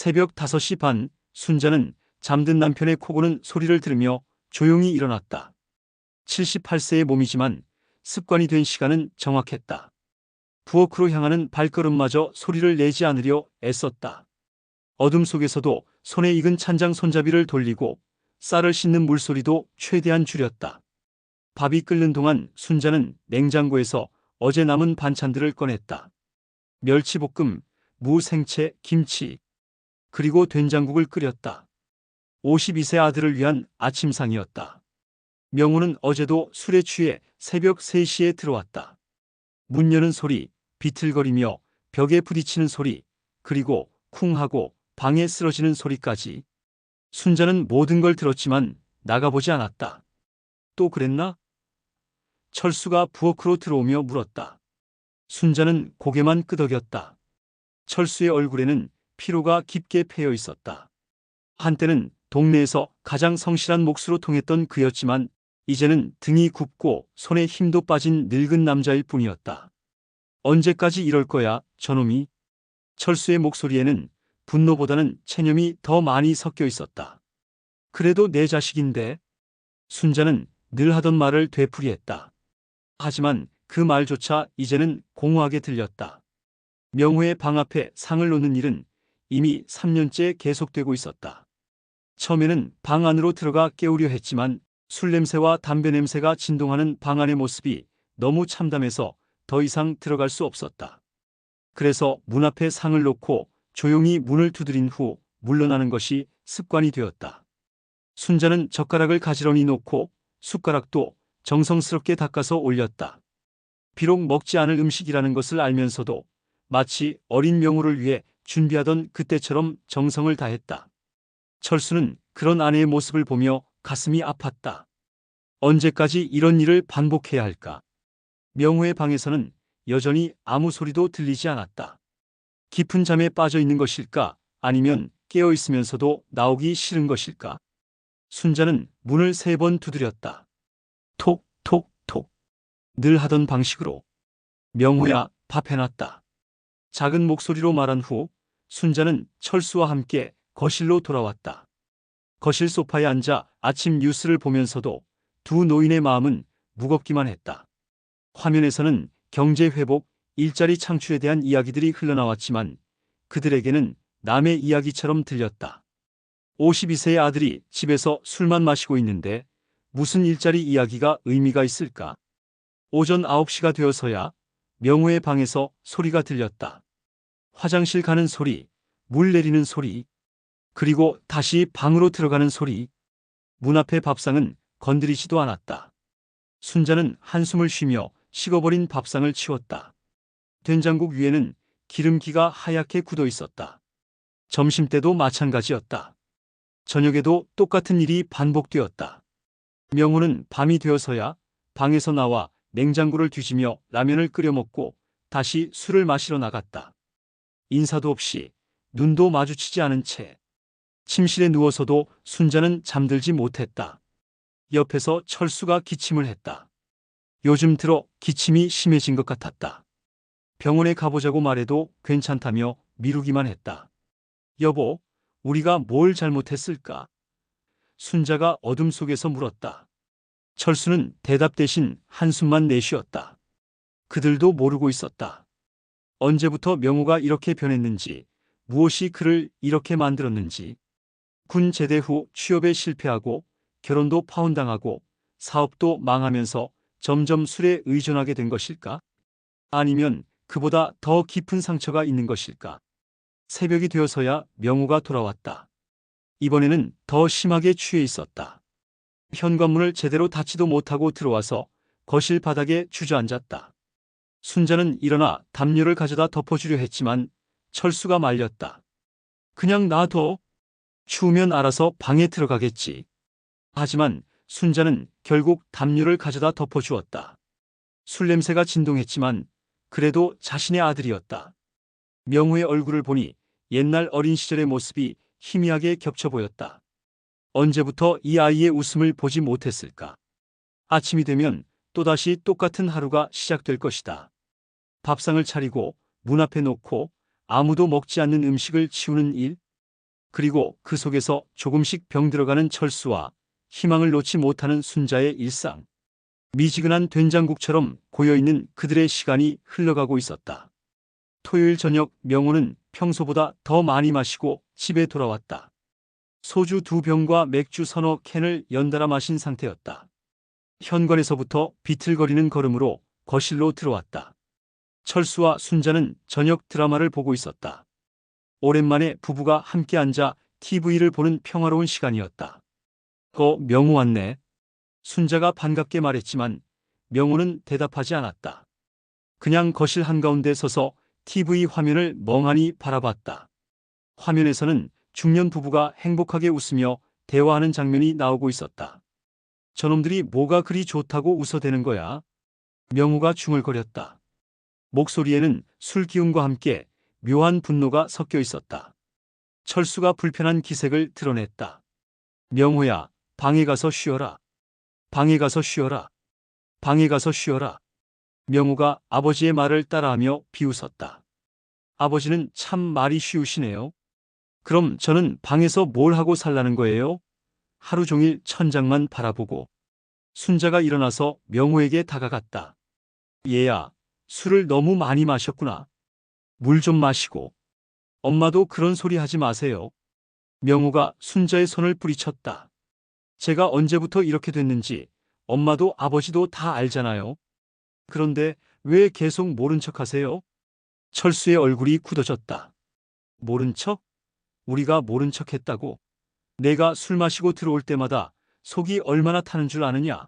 새벽 5시 반, 순자는 잠든 남편의 코 고는 소리를 들으며 조용히 일어났다. 78세의 몸이지만 습관이 된 시간은 정확했다. 부엌으로 향하는 발걸음마저 소리를 내지 않으려 애썼다. 어둠 속에서도 손에 익은 찬장 손잡이를 돌리고 쌀을 씻는 물소리도 최대한 줄였다. 밥이 끓는 동안 순자는 냉장고에서 어제 남은 반찬들을 꺼냈다. 멸치볶음, 무 생채, 김치, 그리고 된장국을 끓였다. 52세 아들을 위한 아침상이었다. 명호는 어제도 술에 취해 새벽 3시에 들어왔다. 문 여는 소리, 비틀거리며 벽에 부딪히는 소리, 그리고 쿵 하고 방에 쓰러지는 소리까지. 순자는 모든 걸 들었지만 나가보지 않았다. 또 그랬나? 철수가 부엌으로 들어오며 물었다. 순자는 고개만 끄덕였다. 철수의 얼굴에는 피로가 깊게 패여 있었다. 한때는 동네에서 가장 성실한 몫으로 통했던 그였지만 이제는 등이 굽고 손에 힘도 빠진 늙은 남자일 뿐이었다. 언제까지 이럴 거야, 저놈이? 철수의 목소리에는 분노보다는 체념이 더 많이 섞여 있었다. 그래도 내 자식인데. 순자는 늘 하던 말을 되풀이했다. 하지만 그 말조차 이제는 공허하게 들렸다. 명호의 방 앞에 상을 놓는 일은 이미 3년째 계속되고 있었다. 처음에는 방 안으로 들어가 깨우려 했지만 술 냄새와 담배 냄새가 진동하는 방 안의 모습이 너무 참담해서 더 이상 들어갈 수 없었다. 그래서 문 앞에 상을 놓고 조용히 문을 두드린 후 물러나는 것이 습관이 되었다. 순자는 젓가락을 가지런히 놓고 숟가락도 정성스럽게 닦아서 올렸다. 비록 먹지 않을 음식이라는 것을 알면서도 마치 어린 명호를 위해 준비하던 그때처럼 정성을 다했다. 철수는 그런 아내의 모습을 보며 가슴이 아팠다. 언제까지 이런 일을 반복해야 할까? 명호의 방에서는 여전히 아무 소리도 들리지 않았다. 깊은 잠에 빠져 있는 것일까? 아니면 깨어 있으면서도 나오기 싫은 것일까? 순자는 문을 3번 두드렸다. 톡, 톡, 톡. 늘 하던 방식으로. 명호야, 밥 해놨다. 작은 목소리로 말한 후 순자는 철수와 함께 거실로 돌아왔다. 거실 소파에 앉아 아침 뉴스를 보면서도 두 노인의 마음은 무겁기만 했다. 화면에서는 경제 회복, 일자리 창출에 대한 이야기들이 흘러나왔지만 그들에게는 남의 이야기처럼 들렸다. 52세의 아들이 집에서 술만 마시고 있는데 무슨 일자리 이야기가 의미가 있을까? 오전 9시가 되어서야 명호의 방에서 소리가 들렸다. 화장실 가는 소리, 물 내리는 소리, 그리고 다시 방으로 들어가는 소리. 문 앞의 밥상은 건드리지도 않았다. 순자는 한숨을 쉬며 식어버린 밥상을 치웠다. 된장국 위에는 기름기가 하얗게 굳어 있었다. 점심때도 마찬가지였다. 저녁에도 똑같은 일이 반복되었다. 명호는 밤이 되어서야 방에서 나와 냉장고를 뒤지며 라면을 끓여 먹고 다시 술을 마시러 나갔다. 인사도 없이 눈도 마주치지 않은 채 침실에 누워서도 순자는 잠들지 못했다. 옆에서 철수가 기침을 했다. 요즘 들어 기침이 심해진 것 같았다. 병원에 가보자고 말해도 괜찮다며 미루기만 했다. 여보, 우리가 뭘 잘못했을까? 순자가 어둠 속에서 물었다. 철수는 대답 대신 한숨만 내쉬었다. 그들도 모르고 있었다. 언제부터 명호가 이렇게 변했는지, 무엇이 그를 이렇게 만들었는지. 군 제대 후 취업에 실패하고 결혼도 파혼당하고 사업도 망하면서 점점 술에 의존하게 된 것일까? 아니면 그보다 더 깊은 상처가 있는 것일까? 새벽이 되어서야 명호가 돌아왔다. 이번에는 더 심하게 취해 있었다. 현관문을 제대로 닫지도 못하고 들어와서 거실 바닥에 주저앉았다. 순자는 일어나 담요를 가져다 덮어주려 했지만 철수가 말렸다. 그냥 놔둬. 추우면 알아서 방에 들어가겠지. 하지만 순자는 결국 담요를 가져다 덮어주었다. 술 냄새가 진동했지만 그래도 자신의 아들이었다. 명호의 얼굴을 보니 옛날 어린 시절의 모습이 희미하게 겹쳐 보였다. 언제부터 이 아이의 웃음을 보지 못했을까? 아침이 되면 또다시 똑같은 하루가 시작될 것이다. 밥상을 차리고 문 앞에 놓고 아무도 먹지 않는 음식을 치우는 일, 그리고 그 속에서 조금씩 병들어가는 철수와 희망을 놓지 못하는 순자의 일상. 미지근한 된장국처럼 고여있는 그들의 시간이 흘러가고 있었다. 토요일 저녁 명호는 평소보다 더 많이 마시고 집에 돌아왔다. 소주 2병과 맥주 서너 캔을 연달아 마신 상태였다. 현관에서부터 비틀거리는 걸음으로 거실로 들어왔다. 철수와 순자는 저녁 드라마를 보고 있었다. 오랜만에 부부가 함께 앉아 TV를 보는 평화로운 시간이었다. 명호 왔네. 순자가 반갑게 말했지만 명호는 대답하지 않았다. 그냥 거실 한가운데 서서 TV 화면을 멍하니 바라봤다. 화면에서는 중년 부부가 행복하게 웃으며 대화하는 장면이 나오고 있었다. 저놈들이 뭐가 그리 좋다고 웃어대는 거야? 명호가 중얼거렸다. 목소리에는 술 기운과 함께 묘한 분노가 섞여 있었다. 철수가 불편한 기색을 드러냈다. 명호야, 방에 가서 쉬어라. 방에 가서 쉬어라. 방에 가서 쉬어라. 명호가 아버지의 말을 따라하며 비웃었다. 아버지는 참 말이 쉬우시네요. 그럼 저는 방에서 뭘 하고 살라는 거예요? 하루 종일 천장만 바라보고. 순자가 일어나서 명호에게 다가갔다. 얘야, 술을 너무 많이 마셨구나. 물 좀 마시고. 엄마도 그런 소리 하지 마세요. 명호가 순자의 손을 뿌리쳤다. 제가 언제부터 이렇게 됐는지 엄마도 아버지도 다 알잖아요. 그런데 왜 계속 모른 척 하세요? 철수의 얼굴이 굳어졌다. 모른 척? 우리가 모른 척 했다고? 내가 술 마시고 들어올 때마다 속이 얼마나 타는 줄 아느냐?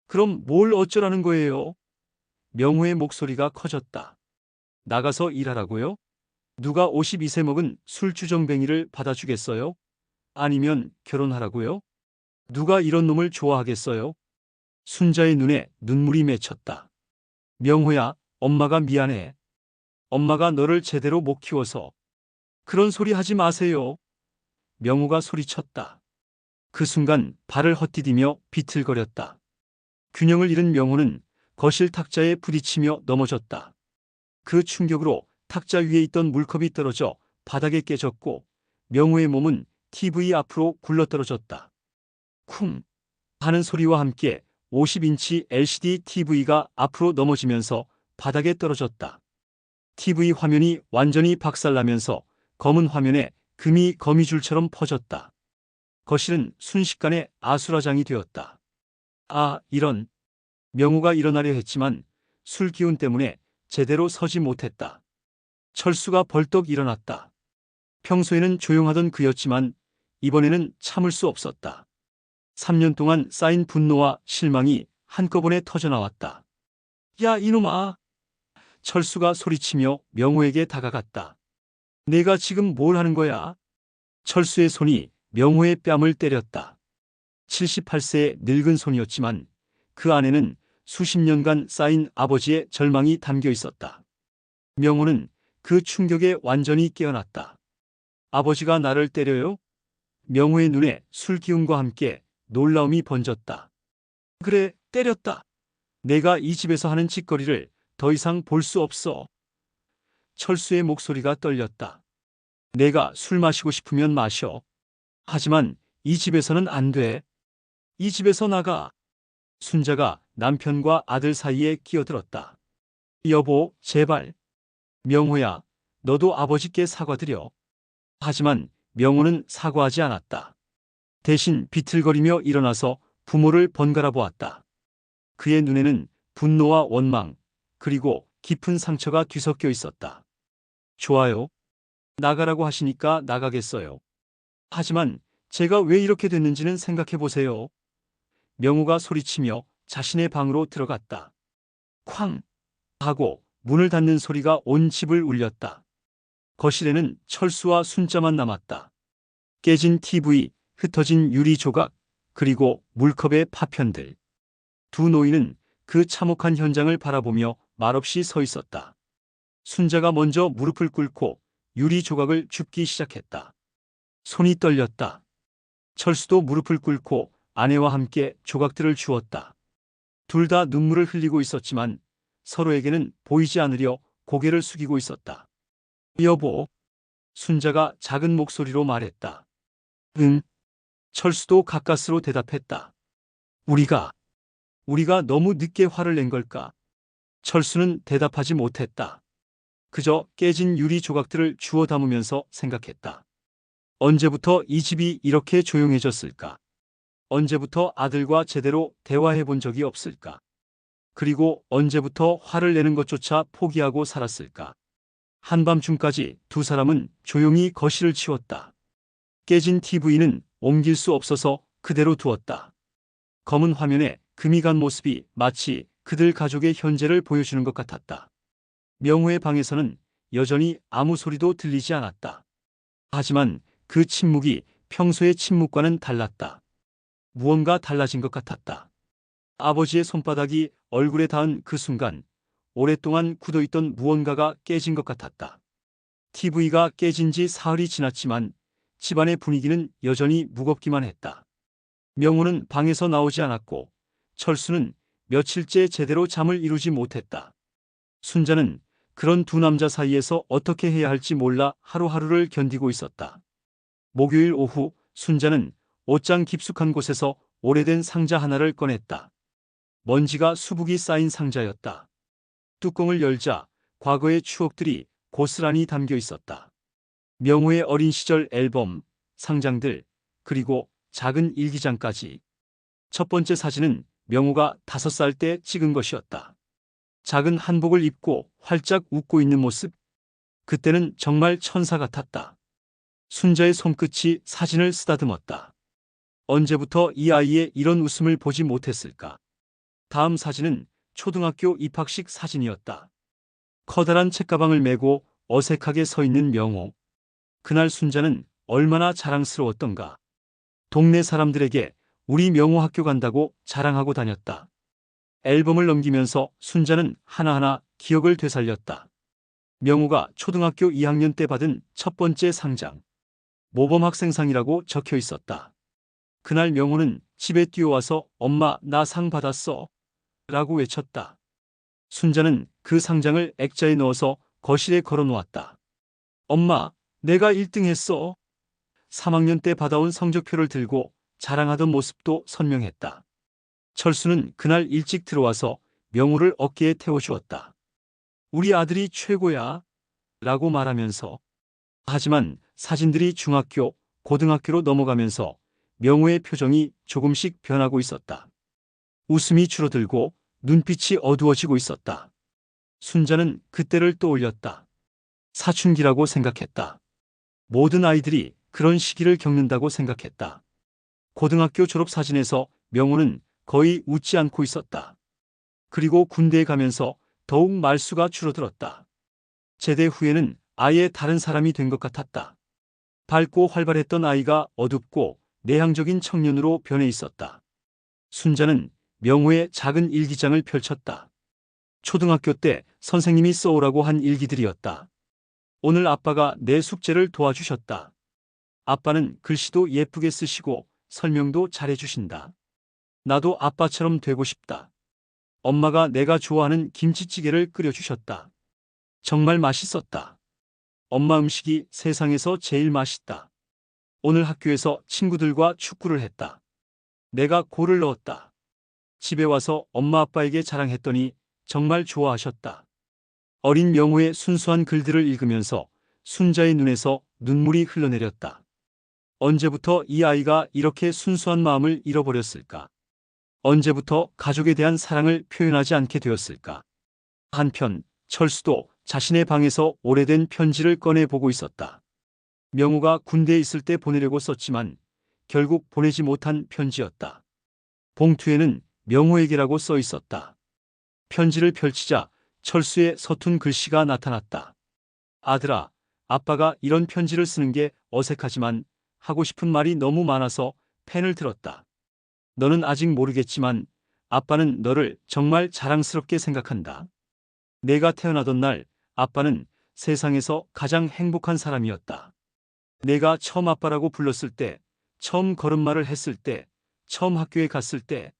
그럼 뭘 어쩌라는 거예요? 명호의 목소리가 커졌다. 나가서 일하라고요? 누가 52세 먹은 술주정뱅이를 받아주겠어요? 아니면 결혼하라고요? 누가 이런 놈을 좋아하겠어요? 순자의 눈에 눈물이 맺혔다. 명호야, 엄마가 미안해. 엄마가 너를 제대로 못 키워서. 그런 소리 하지 마세요. 명호가 소리쳤다. 그 순간 발을 헛디디며 비틀거렸다. 균형을 잃은 명호는 거실 탁자에 부딪히며 넘어졌다. 그 충격으로 탁자 위에 있던 물컵이 떨어져 바닥에 깨졌고 명호의 몸은 TV 앞으로 굴러떨어졌다. 쿵 하는 소리와 함께 50인치 LCD TV가 앞으로 넘어지면서 바닥에 떨어졌다. TV 화면이 완전히 박살나면서 검은 화면에 금이 거미줄처럼 퍼졌다. 거실은 순식간에 아수라장이 되었다. 아, 이런. 명호가 일어나려 했지만 술 기운 때문에 제대로 서지 못했다. 철수가 벌떡 일어났다. 평소에는 조용하던 그였지만 이번에는 참을 수 없었다. 3년 동안 쌓인 분노와 실망이 한꺼번에 터져나왔다. 야, 이놈아! 철수가 소리치며 명호에게 다가갔다. 내가 지금 뭘 하는 거야? 철수의 손이 명호의 뺨을 때렸다. 78세의 늙은 손이었지만 그 안에는 수십 년간 쌓인 아버지의 절망이 담겨 있었다. 명호는 그 충격에 완전히 깨어났다. 아버지가 나를 때려요? 명호의 눈에 술 기운과 함께 놀라움이 번졌다. 그래, 때렸다. 내가 이 집에서 하는 짓거리를 더 이상 볼 수 없어. 철수의 목소리가 떨렸다. 내가 술 마시고 싶으면 마셔. 하지만 이 집에서는 안 돼. 이 집에서 나가. 순자가 남편과 아들 사이에 끼어들었다. 여보, 제발. 명호야, 너도 아버지께 사과드려. 하지만 명호는 사과하지 않았다. 대신 비틀거리며 일어나서 부모를 번갈아 보았다. 그의 눈에는 분노와 원망, 그리고 깊은 상처가 뒤섞여 있었다. 좋아요. 나가라고 하시니까 나가겠어요. 하지만 제가 왜 이렇게 됐는지는 생각해 보세요. 명호가 소리치며 자신의 방으로 들어갔다. 쾅! 하고 문을 닫는 소리가 온 집을 울렸다. 거실에는 철수와 순자만 남았다. 깨진 TV, 흩어진 유리 조각, 그리고 물컵의 파편들. 두 노인은 그 참혹한 현장을 바라보며 말없이 서 있었다. 순자가 먼저 무릎을 꿇고 유리 조각을 줍기 시작했다. 손이 떨렸다. 철수도 무릎을 꿇고 아내와 함께 조각들을 주었다. 둘 다 눈물을 흘리고 있었지만 서로에게는 보이지 않으려 고개를 숙이고 있었다. 여보. 순자가 작은 목소리로 말했다. 응. 철수도 가까스로 대답했다. 우리가 너무 늦게 화를 낸 걸까? 철수는 대답하지 못했다. 그저 깨진 유리 조각들을 주워 담으면서 생각했다. 언제부터 이 집이 이렇게 조용해졌을까? 언제부터 아들과 제대로 대화해 본 적이 없을까? 그리고 언제부터 화를 내는 것조차 포기하고 살았을까? 한밤중까지 두 사람은 조용히 거실을 치웠다. 깨진 TV는 옮길 수 없어서 그대로 두었다. 검은 화면에 금이 간 모습이 마치 그들 가족의 현재를 보여주는 것 같았다. 명호의 방에서는 여전히 아무 소리도 들리지 않았다. 하지만 그 침묵이 평소의 침묵과는 달랐다. 무언가 달라진 것 같았다. 아버지의 손바닥이 얼굴에 닿은 그 순간 오랫동안 굳어있던 무언가가 깨진 것 같았다. TV가 깨진 지 사흘이 지났지만 집안의 분위기는 여전히 무겁기만 했다. 명호는 방에서 나오지 않았고 철수는 며칠째 제대로 잠을 이루지 못했다. 순자는 그런 두 남자 사이에서 어떻게 해야 할지 몰라 하루하루를 견디고 있었다. 목요일 오후 순자는 옷장 깊숙한 곳에서 오래된 상자 하나를 꺼냈다. 먼지가 수북이 쌓인 상자였다. 뚜껑을 열자 과거의 추억들이 고스란히 담겨 있었다. 명호의 어린 시절 앨범, 상장들, 그리고 작은 일기장까지. 첫 번째 사진은 명호가 5살 때 찍은 것이었다. 작은 한복을 입고 활짝 웃고 있는 모습. 그때는 정말 천사 같았다. 순자의 손끝이 사진을 쓰다듬었다. 언제부터 이 아이의 이런 웃음을 보지 못했을까? 다음 사진은 초등학교 입학식 사진이었다. 커다란 책가방을 메고 어색하게 서 있는 명호. 그날 순자는 얼마나 자랑스러웠던가. 동네 사람들에게 우리 명호 학교 간다고 자랑하고 다녔다. 앨범을 넘기면서 순자는 하나하나 기억을 되살렸다. 명호가 초등학교 2학년 때 받은 첫 번째 상장. 모범학생상이라고 적혀 있었다. 그날 명호는 집에 뛰어와서 엄마 나 상 받았어 라고 외쳤다. 순자는 그 상장을 액자에 넣어서 거실에 걸어놓았다. 엄마 내가 1등 했어. 3학년 때 받아온 성적표를 들고 자랑하던 모습도 선명했다. 철수는 그날 일찍 들어와서 명호를 어깨에 태워주었다. 우리 아들이 최고야 라고 말하면서. 하지만 사진들이 중학교, 고등학교로 넘어가면서 명호의 표정이 조금씩 변하고 있었다. 웃음이 줄어들고 눈빛이 어두워지고 있었다. 순자는 그때를 떠올렸다. 사춘기라고 생각했다. 모든 아이들이 그런 시기를 겪는다고 생각했다. 고등학교 졸업 사진에서 명호는 거의 웃지 않고 있었다. 그리고 군대에 가면서 더욱 말수가 줄어들었다. 제대 후에는 아예 다른 사람이 된 것 같았다. 밝고 활발했던 아이가 어둡고 내향적인 청년으로 변해 있었다. 순자는 명호의 작은 일기장을 펼쳤다. 초등학교 때 선생님이 써오라고 한 일기들이었다. 오늘 아빠가 내 숙제를 도와주셨다. 아빠는 글씨도 예쁘게 쓰시고 설명도 잘해주신다. 나도 아빠처럼 되고 싶다. 엄마가 내가 좋아하는 김치찌개를 끓여주셨다. 정말 맛있었다. 엄마 음식이 세상에서 제일 맛있다. 오늘 학교에서 친구들과 축구를 했다. 내가 골을 넣었다. 집에 와서 엄마 아빠에게 자랑했더니 정말 좋아하셨다. 어린 명호의 순수한 글들을 읽으면서 순자의 눈에서 눈물이 흘러내렸다. 언제부터 이 아이가 이렇게 순수한 마음을 잃어버렸을까? 언제부터 가족에 대한 사랑을 표현하지 않게 되었을까? 한편 철수도 자신의 방에서 오래된 편지를 꺼내 보고 있었다. 명호가 군대에 있을 때 보내려고 썼지만 결국 보내지 못한 편지였다. 봉투에는 명호에게라고 써 있었다. 편지를 펼치자 철수의 서툰 글씨가 나타났다. 아들아, 아빠가 이런 편지를 쓰는 게 어색하지만 하고 싶은 말이 너무 많아서 펜을 들었다. 너는 아직 모르겠지만 아빠는 너를 정말 자랑스럽게 생각한다. 내가 태어나던 날 아빠는 세상에서 가장 행복한 사람이었다. 내가 처음 아빠라고 불렀을 때, 처음 걸음마를 했을 때, 처음 학교에 갔을 때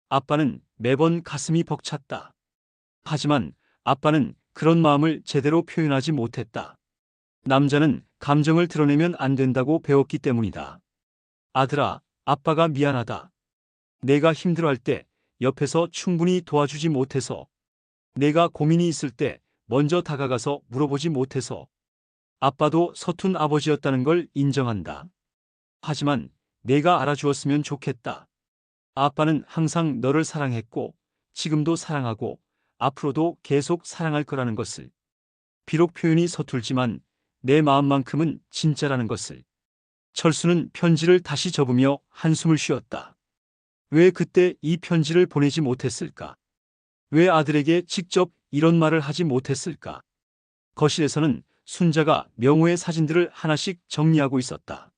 아빠는 매번 가슴이 벅찼다. 하지만 아빠는 그런 마음을 제대로 표현하지 못했다. 남자는 감정을 드러내면 안 된다고 배웠기 때문이다. 아들아, 아빠가 미안하다. 내가 힘들어할 때 옆에서 충분히 도와주지 못해서, 내가 고민이 있을 때 먼저 다가가서 물어보지 못해서, 아빠도 서툰 아버지였다는 걸 인정한다. 하지만 내가 알아주었으면 좋겠다. 아빠는 항상 너를 사랑했고, 지금도 사랑하고, 앞으로도 계속 사랑할 거라는 것을. 비록 표현이 서툴지만 내 마음만큼은 진짜라는 것을. 철수는 편지를 다시 접으며 한숨을 쉬었다. 왜 그때 이 편지를 보내지 못했을까? 왜 아들에게 직접 이런 말을 하지 못했을까? 거실에서는 순자가 명호의 사진들을 하나씩 정리하고 있었다.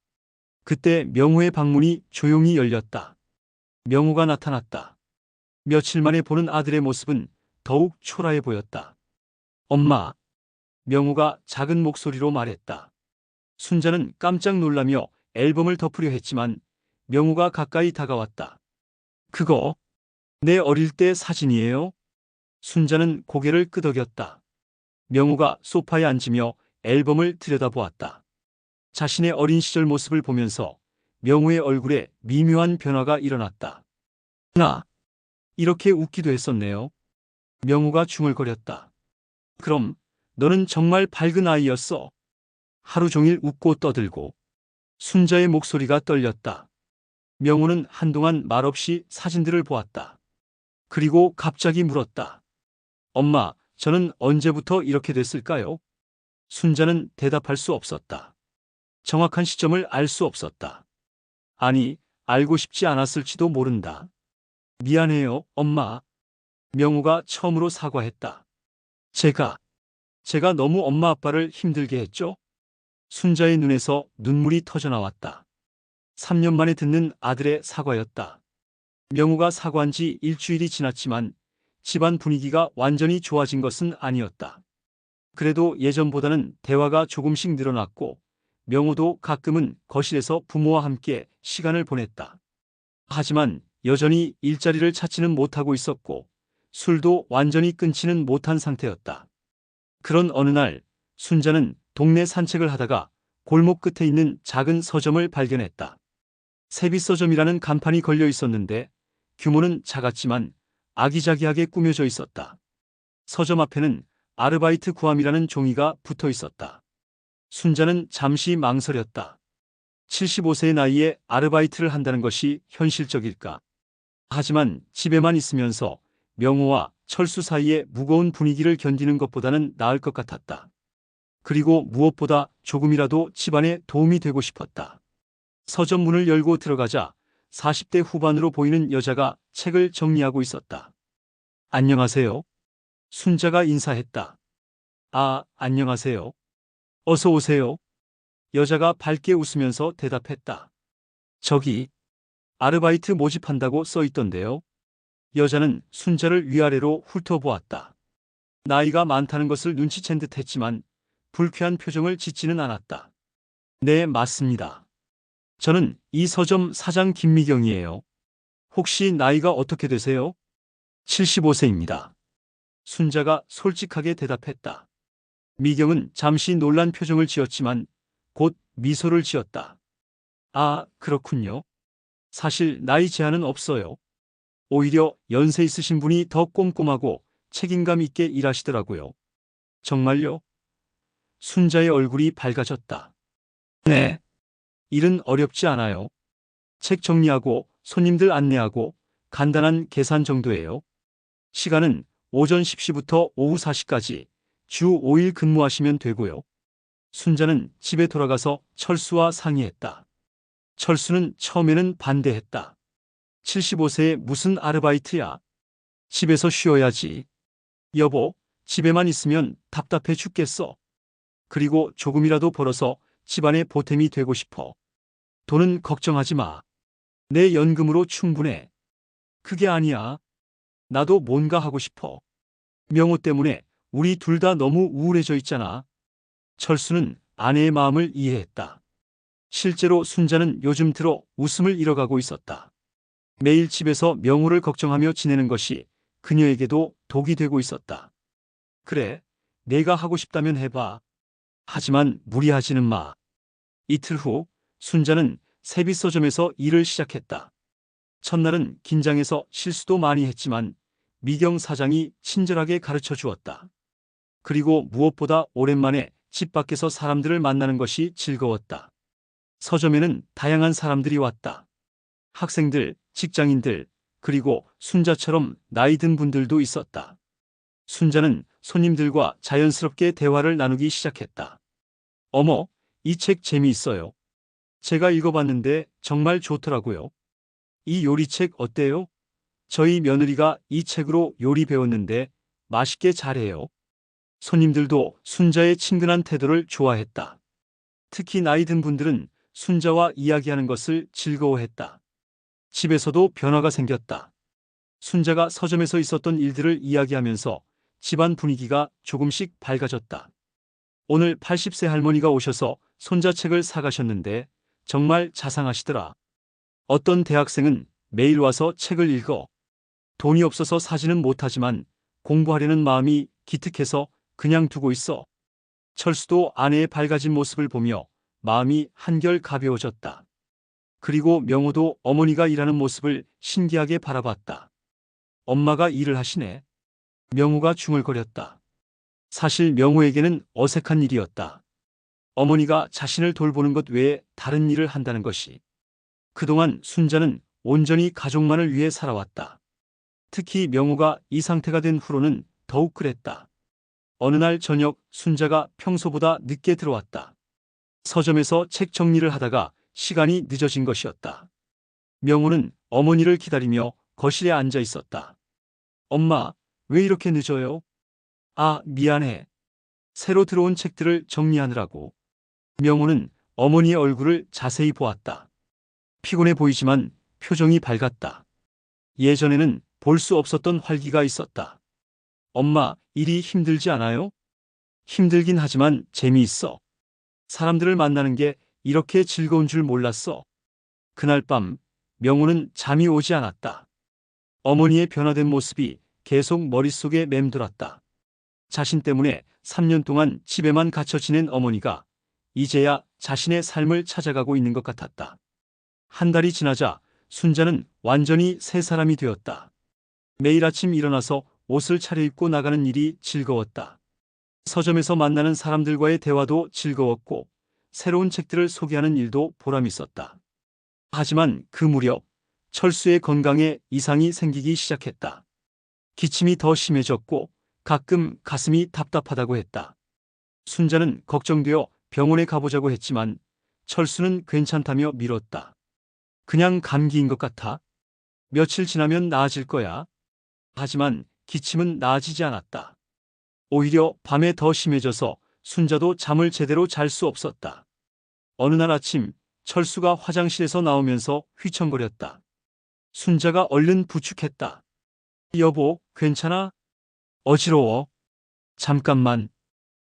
그때 명호의 방문이 조용히 열렸다. 명호가 나타났다. 며칠 만에 보는 아들의 모습은 더욱 초라해 보였다. 엄마. 명호가 작은 목소리로 말했다. 순자는 깜짝 놀라며 앨범을 덮으려 했지만 명호가 가까이 다가왔다. 그거 내 어릴 때 사진이에요? 순자는 고개를 끄덕였다. 명호가 소파에 앉으며 앨범을 들여다보았다. 자신의 어린 시절 모습을 보면서 명호의 얼굴에 미묘한 변화가 일어났다. 나 이렇게 웃기도 했었네요. 명호가 중얼거렸다. 그럼 너는 정말 밝은 아이였어. 하루 종일 웃고 떠들고. 순자의 목소리가 떨렸다. 명호는 한동안 말없이 사진들을 보았다. 그리고 갑자기 물었다. 엄마, 저는 언제부터 이렇게 됐을까요? 순자는 대답할 수 없었다. 정확한 시점을 알 수 없었다. 아니, 알고 싶지 않았을지도 모른다. 미안해요, 엄마. 명호가 처음으로 사과했다. 제가 너무 엄마 아빠를 힘들게 했죠? 순자의 눈에서 눈물이 터져나왔다. 3년 만에 듣는 아들의 사과였다. 명호가 사과한 지 일주일이 지났지만 집안 분위기가 완전히 좋아진 것은 아니었다. 그래도 예전보다는 대화가 조금씩 늘어났고 명호도 가끔은 거실에서 부모와 함께 시간을 보냈다. 하지만 여전히 일자리를 찾지는 못하고 있었고 술도 완전히 끊지는 못한 상태였다. 그런 어느 날 순자는 동네 산책을 하다가 골목 끝에 있는 작은 서점을 발견했다. 세빛서점이라는 간판이 걸려 있었는데 규모는 작았지만 아기자기하게 꾸며져 있었다. 서점 앞에는 아르바이트 구함이라는 종이가 붙어 있었다. 순자는 잠시 망설였다. 75세의 나이에 아르바이트를 한다는 것이 현실적일까? 하지만 집에만 있으면서 명호와 철수 사이의 무거운 분위기를 견디는 것보다는 나을 것 같았다. 그리고 무엇보다 조금이라도 집안에 도움이 되고 싶었다. 서점 문을 열고 들어가자 40대 후반으로 보이는 여자가 책을 정리하고 있었다. 안녕하세요. 순자가 인사했다. 아, 안녕하세요. 어서 오세요. 여자가 밝게 웃으면서 대답했다. 저기, 아르바이트 모집한다고 써 있던데요. 여자는 순자를 위아래로 훑어보았다. 나이가 많다는 것을 눈치챈 듯 했지만 불쾌한 표정을 짓지는 않았다. 네, 맞습니다. 저는 이 서점 사장 김미경이에요. 혹시 나이가 어떻게 되세요? 75세입니다. 순자가 솔직하게 대답했다. 미경은 잠시 놀란 표정을 지었지만 곧 미소를 지었다. 아, 그렇군요. 사실 나이 제한은 없어요. 오히려 연세 있으신 분이 더 꼼꼼하고 책임감 있게 일하시더라고요. 정말요? 순자의 얼굴이 밝아졌다. 네. 일은 어렵지 않아요. 책 정리하고 손님들 안내하고 간단한 계산 정도예요. 시간은 오전 10시부터 오후 4시까지 주 5일 근무하시면 되고요. 순자는 집에 돌아가서 철수와 상의했다. 철수는 처음에는 반대했다. 75세에 무슨 아르바이트야? 집에서 쉬어야지. 여보, 집에만 있으면 답답해 죽겠어. 그리고 조금이라도 벌어서 집안에 보탬이 되고 싶어. 돈은 걱정하지 마. 내 연금으로 충분해. 그게 아니야. 나도 뭔가 하고 싶어. 명호 때문에 우리 둘 다 너무 우울해져 있잖아. 철수는 아내의 마음을 이해했다. 실제로 순자는 요즘 들어 웃음을 잃어가고 있었다. 매일 집에서 명호를 걱정하며 지내는 것이 그녀에게도 독이 되고 있었다. 그래, 내가 하고 싶다면 해봐. 하지만 무리하지는 마. 이틀 후 순자는 세빛 서점에서 일을 시작했다. 첫날은 긴장해서 실수도 많이 했지만 미경 사장이 친절하게 가르쳐 주었다. 그리고 무엇보다 오랜만에 집 밖에서 사람들을 만나는 것이 즐거웠다. 서점에는 다양한 사람들이 왔다. 학생들, 직장인들, 그리고 순자처럼 나이 든 분들도 있었다. 순자는 손님들과 자연스럽게 대화를 나누기 시작했다. 어머, 이 책 재미있어요. 제가 읽어봤는데 정말 좋더라고요. 이 요리책 어때요? 저희 며느리가 이 책으로 요리 배웠는데 맛있게 잘해요. 손님들도 순자의 친근한 태도를 좋아했다. 특히 나이 든 분들은 순자와 이야기하는 것을 즐거워했다. 집에서도 변화가 생겼다. 순자가 서점에서 있었던 일들을 이야기하면서 집안 분위기가 조금씩 밝아졌다. 오늘 80세 할머니가 오셔서 손자책을 사가셨는데 정말 자상하시더라. 어떤 대학생은 매일 와서 책을 읽어. 돈이 없어서 사지는 못하지만 공부하려는 마음이 기특해서 그냥 두고 있어. 철수도 아내의 밝아진 모습을 보며 마음이 한결 가벼워졌다. 그리고 명호도 어머니가 일하는 모습을 신기하게 바라봤다. 엄마가 일을 하시네. 명호가 중얼거렸다. 사실 명호에게는 어색한 일이었다. 어머니가 자신을 돌보는 것 외에 다른 일을 한다는 것이. 그동안 순자는 온전히 가족만을 위해 살아왔다. 특히 명호가 이 상태가 된 후로는 더욱 그랬다. 어느 날 저녁 순자가 평소보다 늦게 들어왔다. 서점에서 책 정리를 하다가 시간이 늦어진 것이었다. 명호는 어머니를 기다리며 거실에 앉아 있었다. 엄마, 왜 이렇게 늦어요? 아, 미안해. 새로 들어온 책들을 정리하느라고. 명호는 어머니의 얼굴을 자세히 보았다. 피곤해 보이지만 표정이 밝았다. 예전에는 볼 수 없었던 활기가 있었다. 엄마, 일이 힘들지 않아요? 힘들긴 하지만 재미있어. 사람들을 만나는 게 이렇게 즐거운 줄 몰랐어. 그날 밤, 명호는 잠이 오지 않았다. 어머니의 변화된 모습이 계속 머릿속에 맴돌았다. 자신 때문에 3년 동안 집에만 갇혀 지낸 어머니가 이제야 자신의 삶을 찾아가고 있는 것 같았다. 한 달이 지나자 순자는 완전히 새 사람이 되었다. 매일 아침 일어나서 옷을 차려입고 나가는 일이 즐거웠다. 서점에서 만나는 사람들과의 대화도 즐거웠고 새로운 책들을 소개하는 일도 보람있었다. 하지만 그 무렵 철수의 건강에 이상이 생기기 시작했다. 기침이 더 심해졌고 가끔 가슴이 답답하다고 했다. 순자는 걱정되어 병원에 가보자고 했지만 철수는 괜찮다며 미뤘다. 그냥 감기인 것 같아. 며칠 지나면 나아질 거야. 하지만 기침은 나아지지 않았다. 오히려 밤에 더 심해져서 순자도 잠을 제대로 잘 수 없었다. 어느 날 아침 철수가 화장실에서 나오면서 휘청거렸다. 순자가 얼른 부축했다. 여보, 괜찮아? 어지러워. 잠깐만.